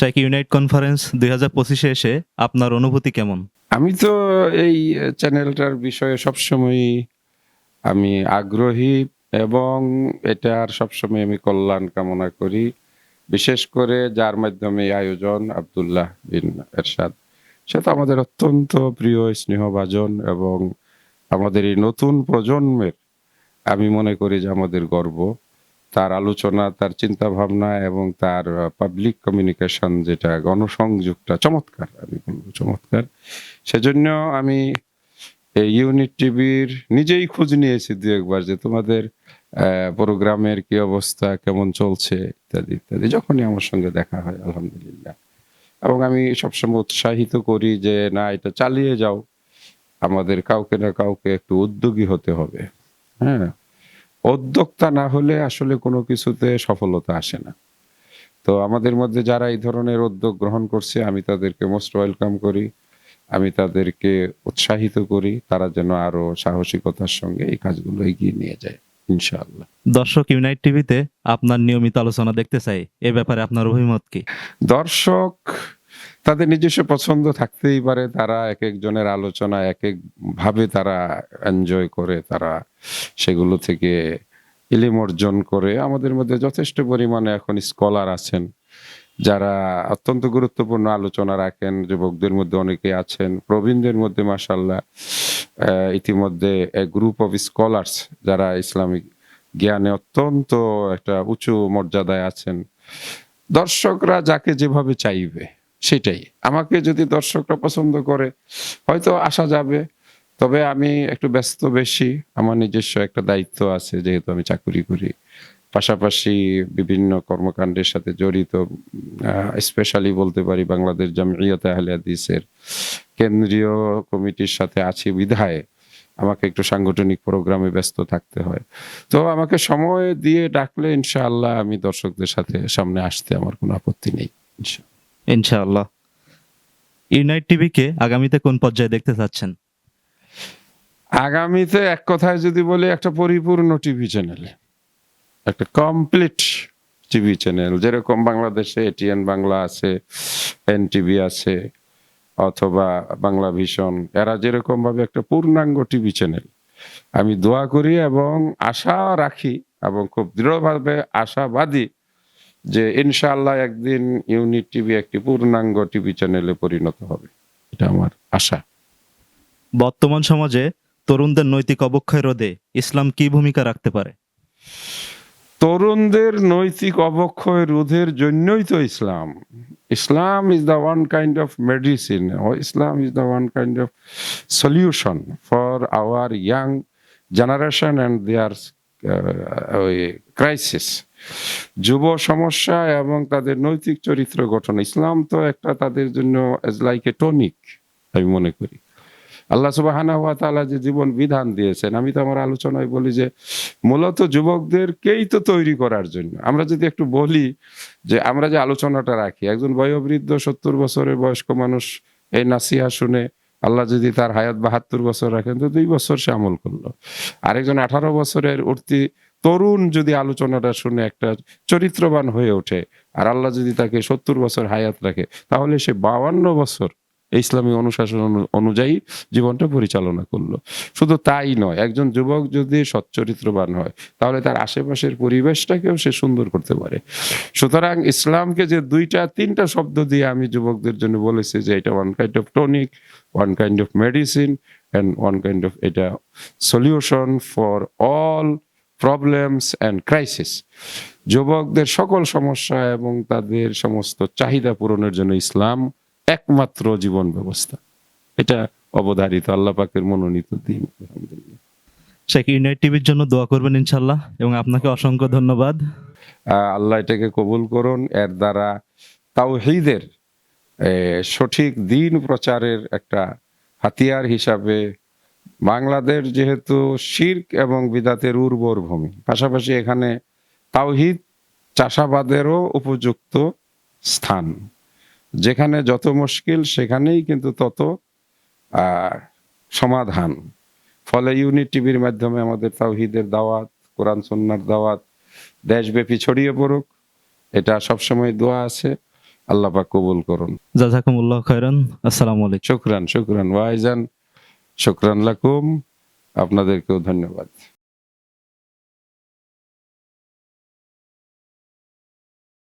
Sheikh unite conference 2025-এ এসে আপনার অনুভূতি কেমন? আমি তো এই চ্যানেলটার বিষয়ে সবসময়ই আমি আগ্রহী এবং এটার সবসময় আমি কল্যাণ কামনা করি। বিশেষ করে যার মাধ্যমে এই আয়োজন আব্দুল্লাহ বিন এরশাদ। সে তো আমাদের অত্যন্ত প্রিয় স্নেহভাজন এবং আমাদের এই নতুন প্রজন্মের আমি মনে করি যে আমাদের গর্ব। তার আলোচনা, তার চিন্তাভাবনা এবং তার পাবলিক কমিউনিকেশন যেটা গণসংযোগটা চমৎকার, আমি বলব চমৎকার। সেজন্য আমি এই ইউনিট টিভির নিজেই খোঁজ নিয়েছি ২-১ বার যে তোমাদের প্রোগ্রামের কি অবস্থা, কেমন চলছে ইত্যাদি, ইত্যাদি। যখনই আমার সঙ্গে দেখা হয় আলহামদুলিল্লাহ। এবং আমি সবসময় উৎসাহিত করি যে না এটা চালিয়ে যাও। আমাদের কাউকে না কাউকে একটু উদ্যোগী হতে হবে। হ্যাঁ? উদ্যোক্তা না হলে আসলে কোনো কিছুতে সফলতা আসে না। তো আমাদের মধ্যে যারা এই ধরনের উদ্যোগ গ্রহণ করছে আমি তাদেরকে মোস্ট ওয়েলকাম করি। আমি তাদেরকে উৎসাহিত করি তারা যেন আরো সাহসিকতার সঙ্গে এই কাজগুলো এগিয়ে নিয়ে যায় ইনশাআল্লাহ। দর্শক ইউনাইট টিভিতে আপনার নিয়মিত আলোচনা দেখতে চাই। এ ব্যাপারে আপনার অভিমত কি? দর্শক তাদের নিজস্ব পছন্দ থাকতেই পারে। তারা একেকজনের আলোচনা একেক ভাবে তারা এনজয় করে। তারা সেগুলো থেকে ইলম অর্জন করে। আমাদের মধ্যে যথেষ্ট পরিমাণে এখন স্কলার আছেন। যারা অত্যন্ত গুরুত্বপূর্ণ আলোচনা রাখেন। যুবকদের মধ্যে অনেকে আছেন। প্রবীণদের মধ্যে মাশাআল্লাহ ইতিমধ্যে এ গ্রুপ অফ স্কলারস যারা ইসলামিক জ্ঞানে অত্যন্ত একটা উঁচু মর্যাদায় আছেন। দর্শকরা যাকে যেভাবে চাইবে সেটাই। আমাকে যদি দর্শকরা পছন্দ করে হয়তো আসা যাবে। তবে আমি একটু ব্যস্ত বেশি। আমার নিজস্ব একটা দায়িত্ব আছে যেহেতু আমি চাকুরি করি। পাশাপাশি বিভিন্ন কর্মকাণ্ডের সাথে জড়িত স্পেশালি বলতে পারি বাংলাদেশ জামিয়াতে আহলে হাদিসের কেন্দ্রীয় কমিটির সাথে আছি বিধায় আমাকে একটু সাংগঠনিক প্রোগ্রামে ব্যস্ত থাকতে হয়। তো আমাকে সময় দিয়ে ডাকলে ইনশাআল্লাহ আমি দর্শকদের সাথে সামনে আসতে আমার কোনো আপত্তি নেই। ইনশাআল্লাহ। ইউনাইট টিভিকে আগামীতে কোন পর্যায়ে দেখতে চাচ্ছেন? আগামীতে এক কথায় যদি বলি একটা পরিপূর্ণ টিভি চ্যানেল। একটা কমপ্লিট টিভি চ্যানেল যেরকম বাংলাদেশে এটিএন বাংলা আছে, এনটিভি আছে অথবা বাংলা ভিশন এরা যেরকম ভাবে একটা পূর্ণাঙ্গ টিভি চ্যানেল আমি দোয়া করি এবং আশা রাখি এবং খুব দৃঢ়ভাবে আশাবাদী যে ইনশাআল্লাহ একদিন ইউনিট টিভি একটি পূর্ণাঙ্গ টিভি চ্যানেলে পরিণত হবে। এটা আমার আশা। বর্তমান সমাজে তরুণদের নৈতিক অবক্ষয় রোধে ইসলাম কি ভূমিকা রাখতে পারে? তরুণদের নৈতিক অবক্ষয় রোধের জন্যই তো ইসলাম। ইসলাম is the one kind of medicine or Islam is the one kind of solution for our young generation and their crisis. যুব সমস্যা এবং তাদের নৈতিক চরিত্র গঠন। ইসলাম তো একটা তাদের জন্য as like a tonic আমি মনে করি। আল্লাহ সুবহানাহু ওয়া তাআলা যে জীবন বিধান দিয়েছেন আমি তো আমার আলোচনায় বলি যে মূলত যুবকদেরকেই তো তৈরি করার জন্য। আমরা যদি একটু বলি যে আমরা যে আলোচনাটা রাখি একজন বয়োবৃদ্ধ ৭০ বছরের বয়স্ক মানুষ এই নাসিহা শুনে আল্লাহ যদি তার হায়াত ৭২ বছর রাখেন তো ২ বছর সে আমল করলো। আরেকজন ১৮ বছরের উঠতি তরুণ যদি আলোচনাটা শুনে একটা চরিত্রবান হয়ে ওঠে আর আল্লাহ যদি তাকে ৭০ বছর হায়াত রাখে তাহলে সে ৫২ বছর ইসলামী অনুশাসন অনুযায়ী জীবনটা পরিচালনা করলো। শুধু তাই নয় একজন যুবক যদি সচ্চরিত্রবান হয় তাহলে তার আশেপাশের পরিবেশটাকেও সে সুন্দর করতে পারে। সুতরাং ইসলামকে যে ২টা-৩টা শব্দ দিয়ে আমি যুবকদের জন্য বলেছি যে এটা one kind of tonic, one kind of medicine and one kind of এটা solution for all problems and crisis. যুবকদের সকল সমস্যা এবং তাদের সমস্ত চাহিদা পূরণের জন্য ইসলাম একমাত্র জীবন ব্যবস্থা। এটা অবধারিত আল্লাহ পাকের মনোনীত দিন আলহামদুলিল্লাহ। শেখ ইউনাইট টিভির জন্য দোয়া করবেন ইনশাআল্লাহ এবং আপনাকে অসংখ্য ধন্যবাদ। আল্লাহ এটাকে কবুল করুন। এর দ্বারা তাওহীদের সঠিক দিন প্রচারের একটা হাতিয়ার হিসাবে বাংলাদেশ যেহেতু শিরক এবং বিদাতের উর্বর ভূমি পাশাপাশি এখানে তাওহীদ চাষাবাদেরও উপযুক্ত স্থান। যেখানে যত মুশকিল সেখানেই কিন্তু তত সমাধান। ফলে ইউনিট টিভির মাধ্যমে আমাদের তাওহীদের দাওয়াত, কোরআন সুন্নাহর দাওয়াত দেশব্যাপী ছড়িয়ে পড়ুক। এটা সবসময় দোয়া আছে। আল্লাহ পাক কবুল করুন। জাযাকুমুল্লাহ খায়রান। আসসালামু আলাইকুম। শুকরান, শুকরান ভাইজান, শুকরান লাকুম। আপনাদেরকেও ধন্যবাদ।